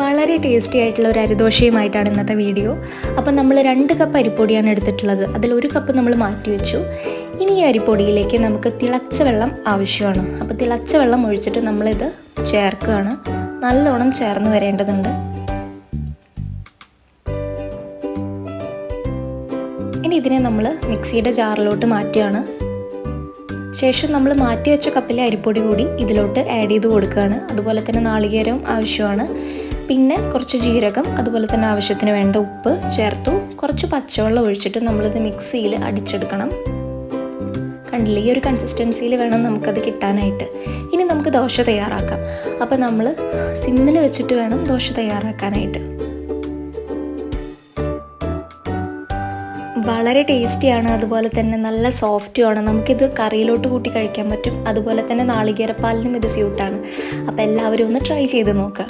വളരെ ടേസ്റ്റി ആയിട്ടുള്ള ഒരു അരിദോശയുമായിട്ടാണ് ഇന്നത്തെ വീഡിയോ. അപ്പോൾ നമ്മൾ 2 കപ്പ് അരിപ്പൊടിയാണ് എടുത്തിട്ടുള്ളത്. അതിൽ 1 കപ്പ് നമ്മൾ മാറ്റി വെച്ചു. ഇനി ഈ അരിപ്പൊടിയിലേക്ക് നമുക്ക് തിളച്ച വെള്ളം ആവശ്യമാണ്. അപ്പോൾ തിളച്ച വെള്ളം ഒഴിച്ചിട്ട് നമ്മളിത് ചേർക്കുകയാണ്. നല്ലോണം ചേർന്ന് വരേണ്ടതുണ്ട്. ഇനി ഇതിനെ നമ്മൾ മിക്സിയുടെ ജാറിലോട്ട് മാറ്റുകയാണ്. ശേഷം നമ്മൾ മാറ്റി വെച്ച കപ്പിലെ അരിപ്പൊടി കൂടി ഇതിലോട്ട് ആഡ് ചെയ്ത് കൊടുക്കുകയാണ്. അതുപോലെ തന്നെ നാളികേരം ആവശ്യമാണ്. പിന്നെ കുറച്ച് ജീരകം, അതുപോലെ തന്നെ ആവശ്യത്തിന് വേണ്ട ഉപ്പ് ചേർത്തു. കുറച്ച് പച്ചവെള്ളം ഒഴിച്ചിട്ട് നമ്മളിത് മിക്സിയിൽ അടിച്ചെടുക്കണം. കണ്ടില്ലേ, ഈ ഒരു കൺസിസ്റ്റൻസിയിൽ വേണം നമുക്കത് കിട്ടാനായിട്ട്. ഇനി നമുക്ക് ദോശ തയ്യാറാക്കാം. അപ്പോൾ നമ്മൾ സിമ്മിൽ വെച്ചിട്ട് വേണം ദോശ തയ്യാറാക്കാനായിട്ട്. വളരെ ടേസ്റ്റിയാണ്, അതുപോലെ തന്നെ നല്ല സോഫ്റ്റുമാണ്. നമുക്കിത് കറിയിലോട്ട് കൂട്ടി കഴിക്കാൻ പറ്റും. അതുപോലെ തന്നെ നാളികേരപ്പാലിനും ഇത് സ്യൂട്ടാണ്. അപ്പോൾ എല്ലാവരും ഒന്ന് ട്രൈ ചെയ്ത് നോക്കുക.